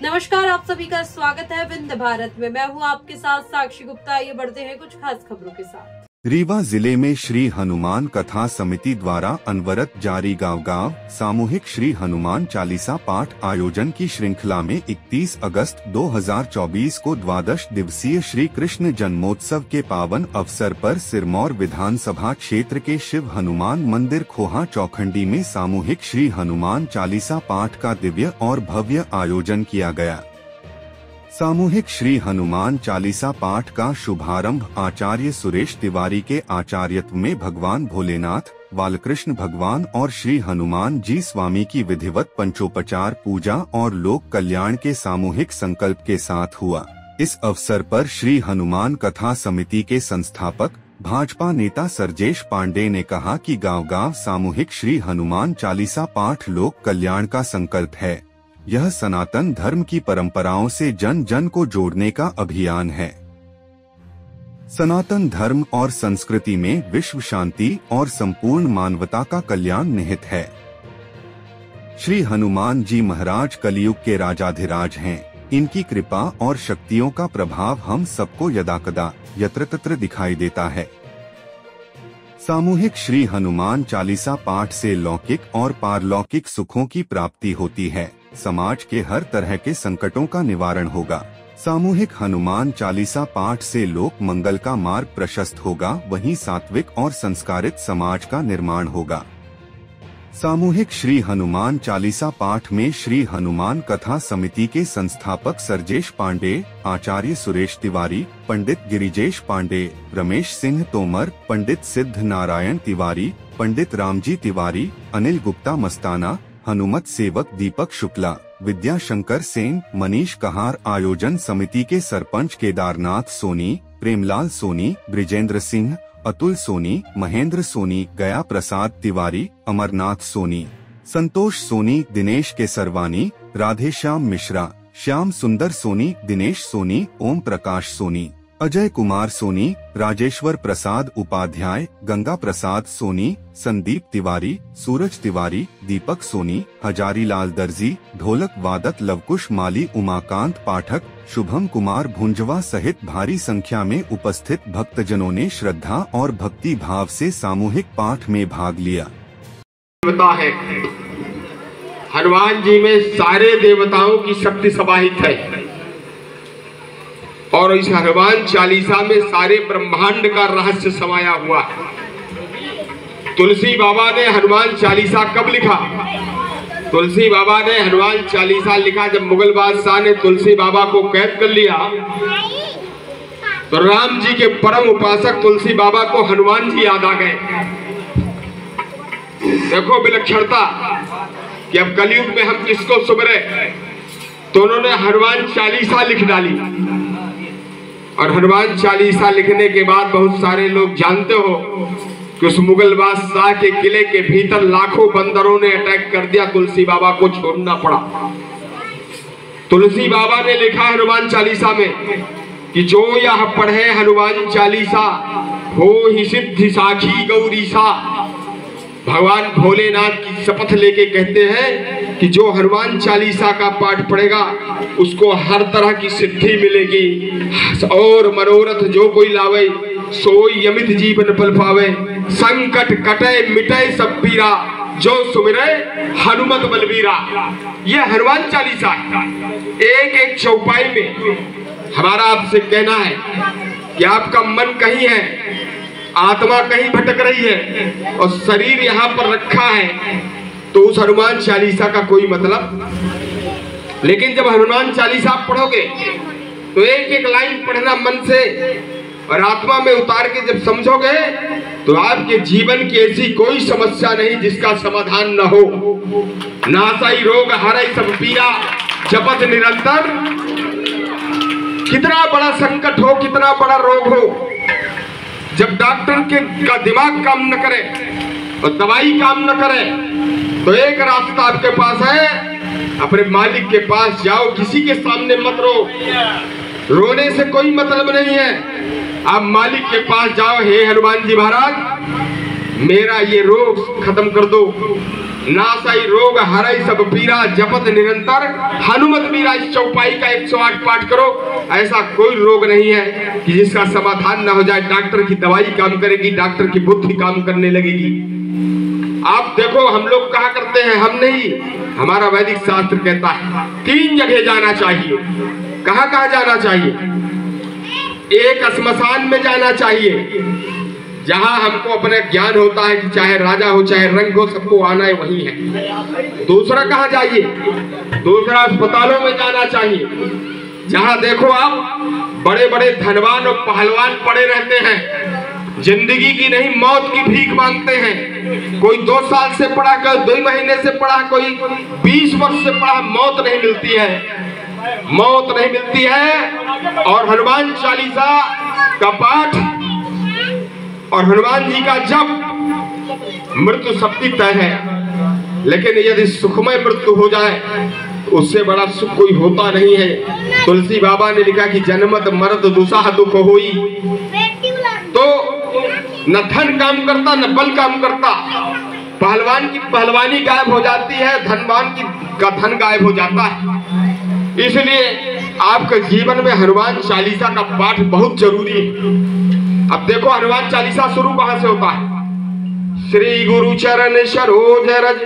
नमस्कार, आप सभी का स्वागत है विंध्य भारत में। मैं हूँ आपके साथ साक्षी गुप्ता। ये बढ़ते हैं कुछ खास खबरों के साथ। रीवा जिले में श्री हनुमान कथा समिति द्वारा अनवरत जारी गांव-गांव सामूहिक श्री हनुमान चालीसा पाठ आयोजन की श्रृंखला में 31 अगस्त 2024 को द्वादश दिवसीय श्री कृष्ण जन्मोत्सव के पावन अवसर पर सिरमौर विधानसभा क्षेत्र के शिव हनुमान मंदिर खोहा चौखंडी में सामूहिक श्री हनुमान चालीसा पाठ का दिव्य और भव्य आयोजन किया गया। सामूहिक श्री हनुमान चालीसा पाठ का शुभारंभ आचार्य सुरेश तिवारी के आचार्यत्व में भगवान भोलेनाथ, बालकृष्ण भगवान और श्री हनुमान जी स्वामी की विधिवत पंचोपचार पूजा और लोक कल्याण के सामूहिक संकल्प के साथ हुआ। इस अवसर पर श्री हनुमान कथा समिति के संस्थापक भाजपा नेता सरजेश पांडे ने कहा कि गांव-गांव सामूहिक श्री हनुमान चालीसा पाठ लोक कल्याण का संकल्प है। यह सनातन धर्म की परंपराओं से जन जन को जोड़ने का अभियान है। सनातन धर्म और संस्कृति में विश्व शांति और संपूर्ण मानवता का कल्याण निहित है। श्री हनुमान जी महाराज कलयुग के राजाधिराज हैं। इनकी कृपा और शक्तियों का प्रभाव हम सबको यदाकदा यत्र तत्र दिखाई देता है। सामूहिक श्री हनुमान चालीसा पाठ से लौकिक और पारलौकिक सुखों की प्राप्ति होती है। समाज के हर तरह के संकटों का निवारण होगा। सामूहिक हनुमान चालीसा पाठ से लोक मंगल का मार्ग प्रशस्त होगा, वहीं सात्विक और संस्कारित समाज का निर्माण होगा। सामूहिक श्री हनुमान चालीसा पाठ में श्री हनुमान कथा समिति के संस्थापक सरजेश पांडे, आचार्य सुरेश तिवारी, पंडित गिरिजेश पांडे, रमेश सिंह तोमर, पंडित सिद्ध नारायण तिवारी, पंडित रामजी तिवारी, अनिल गुप्ता मस्ताना, हनुमत सेवक दीपक शुक्ला, विद्याशंकर सेन, मनीष कहार, आयोजन समिति के सरपंच केदारनाथ सोनी, प्रेमलाल सोनी, ब्रिजेंद्र सिंह, अतुल सोनी, महेंद्र सोनी, गया प्रसाद तिवारी, अमरनाथ सोनी, संतोष सोनी, दिनेश केसरवानी, राधेश्याम मिश्रा, श्याम सुंदर सोनी, दिनेश सोनी, ओम प्रकाश सोनी, अजय कुमार सोनी, राजेश्वर प्रसाद उपाध्याय, गंगा प्रसाद सोनी, संदीप तिवारी, सूरज तिवारी, दीपक सोनी, हजारीलाल दर्जी, ढोलक वादक लवकुश माली, उमाकांत पाठक, शुभम कुमार भुंजवा सहित भारी संख्या में उपस्थित भक्तजनों ने श्रद्धा और भक्ति भाव से सामूहिक पाठ में भाग लिया। है हनुमान जी में सारे देवताओं की शक्ति समाहित है और इस हनुमान चालीसा में सारे ब्रह्मांड का रहस्य समाया हुआ है। तुलसी बाबा ने हनुमान चालीसा कब लिखा? तुलसी बाबा ने हनुमान चालीसा लिखा जब मुगल बादशाह ने तुलसी बाबा को कैद कर लिया, तो राम जी के परम उपासक तुलसी बाबा को हनुमान जी याद आ गए। देखो विलक्षणता कि अब कलयुग में हम किसको सुमरे, तो उन्होंने हनुमान चालीसा लिख डाली। और हनुमान चालीसा लिखने के बाद बहुत सारे लोग जानते हो कि उस मुगल बादशाह के किले के भीतर लाखों बंदरों ने अटैक कर दिया, तुलसी बाबा को छोड़ना पड़ा। तुलसी बाबा ने लिखा हनुमान चालीसा में कि जो यह पढ़े हनुमान चालीसा हो ही सिद्धि साखी गौरीसा। भगवान भोलेनाथ की शपथ लेके कहते हैं कि जो हनुमान चालीसा का पाठ पढ़ेगा उसको हर तरह की सिद्धि मिलेगी और मनोरथ जो कोई लावे सोई यमित जीवन पल पावे। संकट कटे मिटे सब पीरा जो सुमिरे हनुमत बलबीरा। यह हनुमान चालीसा एक एक चौपाई में हमारा आपसे कहना है कि आपका मन कहीं है, आत्मा कहीं भटक रही है और शरीर यहाँ पर रखा है, तो उस हनुमान चालीसा का कोई मतलब। लेकिन जब हनुमान चालीसा आप पढ़ोगे तो एक एक लाइन पढ़ना मन से और आत्मा में उतार के जब समझोगे तो आपके जीवन की ऐसी कोई समस्या नहीं जिसका समाधान न हो। नासाई रोग हरै सब पीरा जपत निरंतर। कितना बड़ा संकट हो, कितना बड़ा रोग हो, जब डॉक्टर का दिमाग काम न करे और दवाई काम न करे तो एक रास्ता आपके पास है, अपने मालिक के पास जाओ। किसी के सामने मत रो, रोने से कोई मतलब नहीं है। आप मालिक के पास जाओ, हे हनुमान जी महाराज मेरा ये रोग खत्म कर दो, नासई रोग हरई सब पीरा जपत निरंतर हनुमत मीरा। इस चौपाई का 108 पाठ करो। ऐसा कोई रोग नहीं है कि जिसका समाधान ना हो जाए। डॉक्टर की दवाई काम करेगी, डॉक्टर की बुद्धि काम करने लगेगी। आप देखो, हम लोग कहा करते हैं, हम नहीं, हमारा वैदिक शास्त्र कहता है 3 जगह जाना चाहिए। कहाँ कहाँ जाना चाहिए? एक श्मशान में जाना चाहिए, जहां हमको अपने ज्ञान होता है कि चाहे राजा हो चाहे रंग हो, सबको आना है वही है। दूसरा कहाँ जाइए? दूसरा अस्पतालों में जाना चाहिए, जहां देखो आप बड़े बड़े धनवान और पहलवान पड़े रहते हैं, जिंदगी की नहीं मौत की भीख मांगते हैं। कोई 2 साल से पढ़ा, कोई 2 महीने से पढ़ा, कोई 20 वर्ष से पढ़ा, मौत नहीं मिलती है, मौत नहीं मिलती है। और हनुमान चालीसा का पाठ और हनुमान जी का जप, मृत्यु सबकी तय है, लेकिन यदि सुखमय मृत्यु हो जाए उससे बड़ा सुख कोई होता नहीं है। तुलसी बाबा ने लिखा कि जन्मत मरत दुसाह दुख होई। तो न धन काम करता न बल काम करता। पहलवान की पहलवानी गायब हो जाती है, धनवान का धन गायब हो जाता है। इसलिए आपके जीवन में हनुमान चालीसा का पाठ बहुत जरूरी है। अब देखो, हनुमान चालीसा शुरू कहां से होता है? श्री गुरु चरण सरोज रज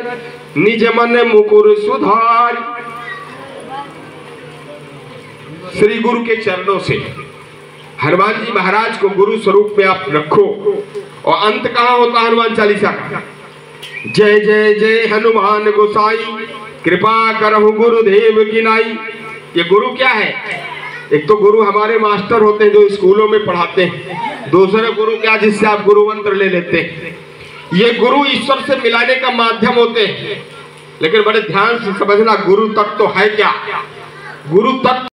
निज मन मुकुर सुधार। श्री गुरु के चरणों से हनुमान जी महाराज को गुरु स्वरूप में आप रखो। और अंत कहाँ होता है हनुमान चालीसा का? जय जय जय हनुमान गोसाई, कृपा करहु गुरुदेव की नाई। ये गुरु क्या है? एक तो गुरु हमारे मास्टर होते हैं जो स्कूलों में पढ़ाते हैं। दूसरे गुरु क्या, जिससे आप गुरु मंत्र ले लेते हैं। ये गुरु ईश्वर से मिलाने का माध्यम होते हैं। लेकिन बड़े ध्यान से समझना, गुरु तत्व तो है क्या? गुरु तत्व